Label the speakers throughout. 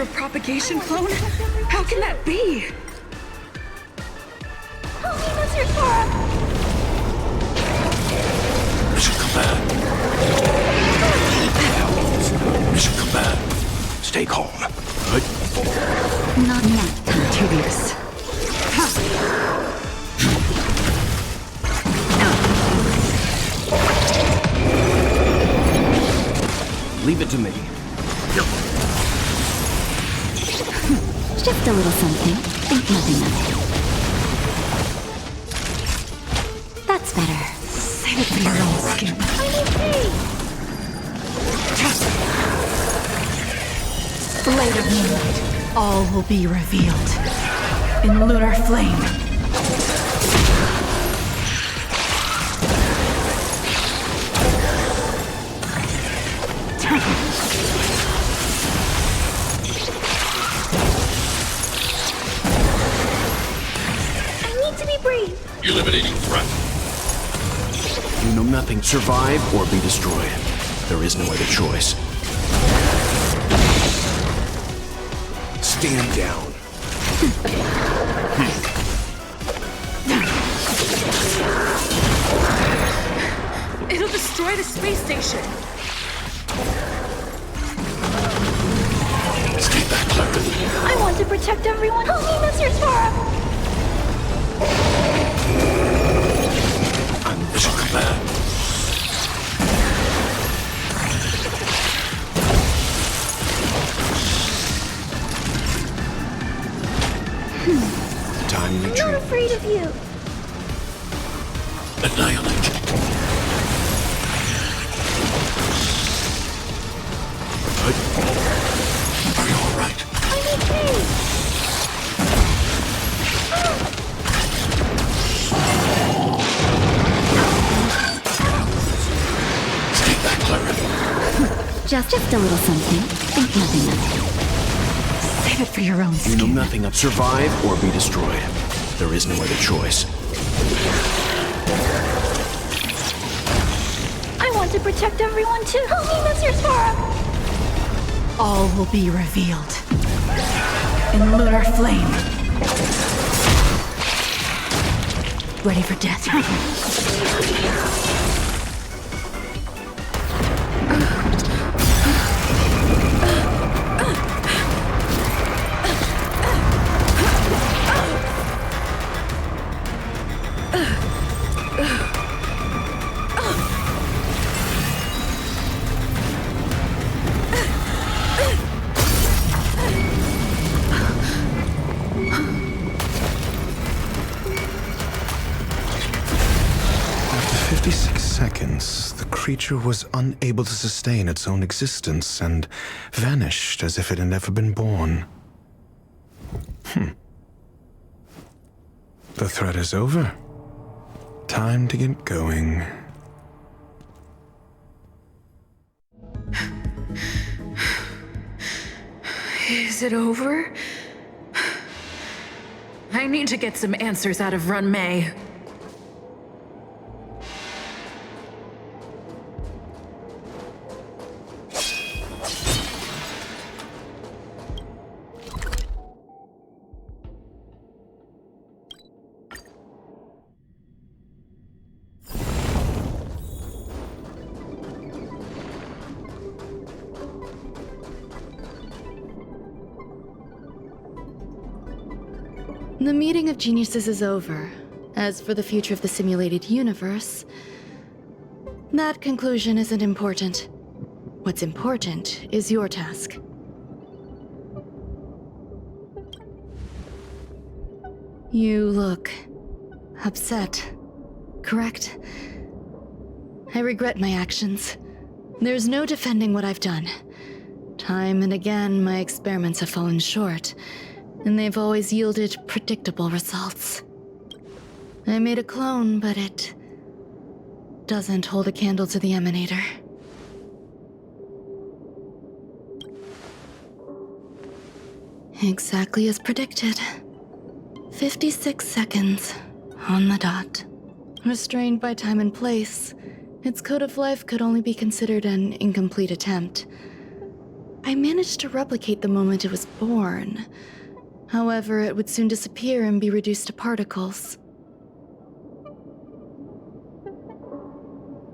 Speaker 1: a propagation clone? How can that be?
Speaker 2: Mission command. Mission command. Stay calm.
Speaker 3: Not yet, Continuance.
Speaker 2: Leave it to me.
Speaker 3: Just a little something. Think nothing of it. That's better.
Speaker 1: Save it for your own skin. Blade of Moonlight. All will be revealed. In lunar flame.
Speaker 2: Eliminating threat. You know nothing. Survive or be destroyed. There is no other choice. Stand down.
Speaker 1: It'll destroy the space station.
Speaker 2: Stay back, Clara.
Speaker 3: I want to protect everyone. Help me, Mr. Spara.
Speaker 2: I'm mission command. Time to
Speaker 3: I'm not afraid of you.
Speaker 2: annihilate. Are you all right?
Speaker 3: I'm okay.
Speaker 2: Stay back, Clara.
Speaker 3: Just a little something. Think nothing of it.
Speaker 1: Save it for your own
Speaker 2: You
Speaker 1: skin.
Speaker 2: know nothing of survive or be destroyed. There is no other choice.
Speaker 3: I want to protect everyone too. Help me, Mr. Spara.
Speaker 1: All will be revealed. In lunar flame. Ready for death.
Speaker 4: After 56 seconds, the creature was unable to sustain its own existence and vanished as if it had never been born. The threat is over. Time to get going.
Speaker 1: Is it over? I need to get some answers out of Ruan Mei.
Speaker 5: The meeting of geniuses is over. As for the future of the simulated universe, that conclusion isn't important. What's important is your task. You look upset, correct? I regret my actions. There's no defending what I've done. Time and again, my experiments have fallen short, and they've always yielded predictable results. I made a clone, but it doesn't hold a candle to the Emanator. Exactly as predicted. 56 seconds, on the dot. Restrained by time and place, its code of life could only be considered an incomplete attempt. I managed to replicate the moment it was born. However, it would soon disappear and be reduced to particles.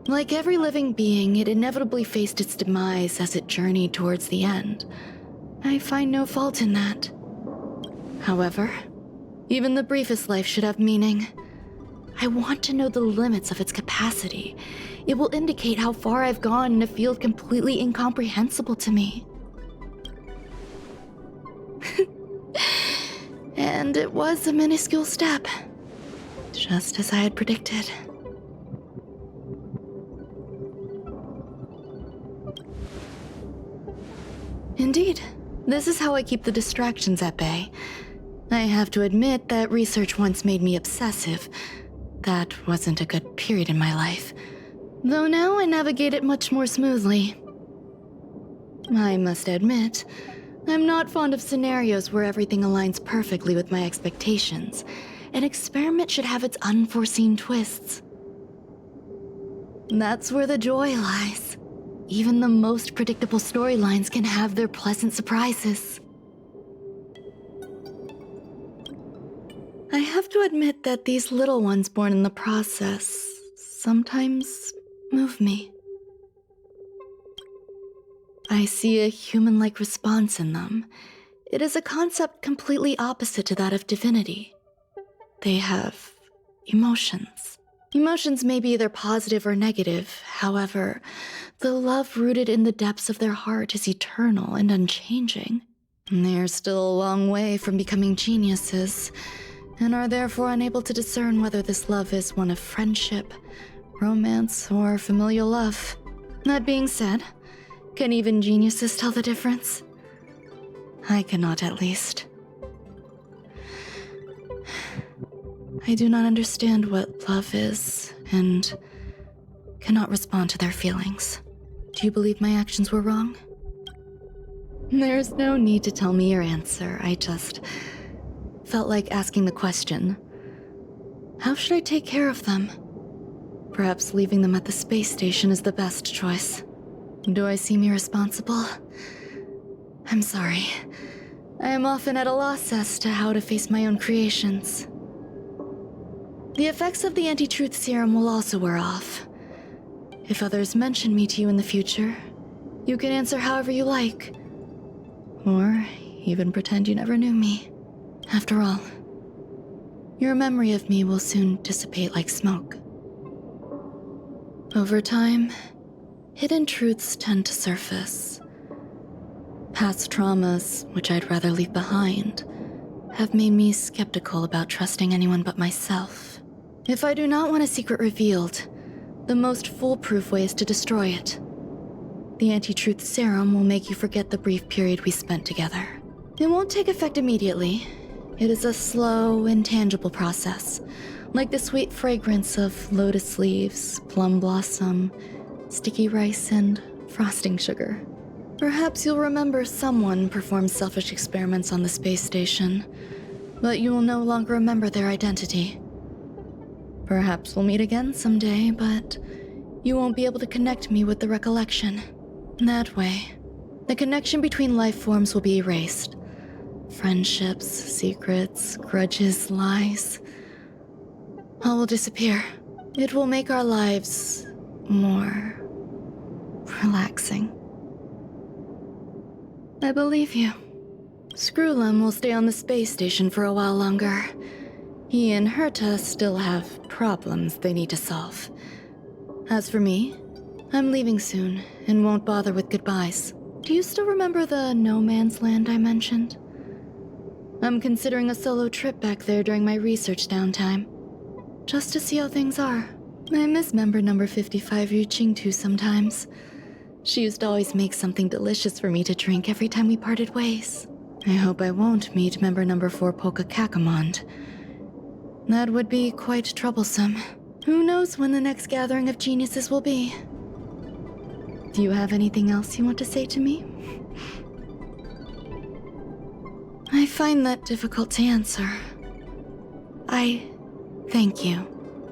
Speaker 5: Like every living being, it inevitably faced its demise as it journeyed towards the end. I find no fault in that. However, even the briefest life should have meaning. I want to know the limits of its capacity. It will indicate how far I've gone in a field completely incomprehensible to me. And it was a minuscule step, just as I had predicted. Indeed, this is how I keep the distractions at bay. I have to admit that research once made me obsessive. That wasn't a good period in my life, though now I navigate it much more smoothly. I must admit, I'm not fond of scenarios where everything aligns perfectly with my expectations. An experiment should have its unforeseen twists. That's where the joy lies. Even the most predictable storylines can have their pleasant surprises. I have to admit that these little ones born in the process sometimes move me. I see a human-like response in them. It is a concept completely opposite to that of divinity. They have emotions. Emotions may be either positive or negative. However, the love rooted in the depths of their heart is eternal and unchanging. They're still a long way from becoming geniuses, and are therefore unable to discern whether this love is one of friendship, romance, or familial love. That being said, can even geniuses tell the difference? I cannot, at least. I do not understand what love is, and cannot respond to their feelings. Do you believe my actions were wrong? There's no need to tell me your answer. I just felt like asking the question. How should I take care of them? Perhaps leaving them at the space station is the best choice. Do I seem irresponsible? I'm sorry. I am often at a loss as to how to face my own creations. The effects of the anti-truth serum will also wear off. If others mention me to you in the future, you can answer however you like. Or even pretend you never knew me. After all, your memory of me will soon dissipate like smoke. Over time, hidden truths tend to surface. Past traumas, which I'd rather leave behind, have made me skeptical about trusting anyone but myself. If I do not want a secret revealed, the most foolproof way is to destroy it. The anti-truth serum will make you forget the brief period we spent together. It won't take effect immediately. It is a slow, intangible process, like the sweet fragrance of lotus leaves, plum blossom, sticky rice, and frosting sugar. Perhaps you'll remember someone performed selfish experiments on the space station, but you will no longer remember their identity. Perhaps we'll meet again someday, but you won't be able to connect me with the recollection. That way, the connection between life forms will be erased. Friendships, secrets, grudges, lies, all will disappear. It will make our lives more relaxing. I believe you. Screwlum will stay on the space station for a while longer. He and Herta still have problems they need to solve. As for me, I'm leaving soon and won't bother with goodbyes. Do you still remember the no man's land I mentioned? I'm considering a solo trip back there during my research downtime, just to see how things are. I miss member number 55 Yu Qingtu sometimes. She used to always make something delicious for me to drink every time we parted ways. I hope I won't meet member number 4 Polka Kakamond. That would be quite troublesome. Who knows when the next gathering of geniuses will be? Do you have anything else you want to say to me? I find that difficult to answer. I thank you,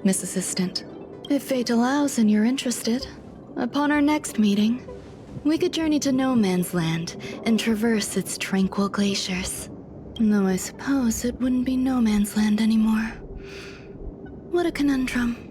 Speaker 5: Miss Assistant. If fate allows and you're interested, upon our next meeting, We could journey to No Man's Land and traverse its tranquil glaciers. Though I suppose it wouldn't be No Man's Land anymore. What a conundrum.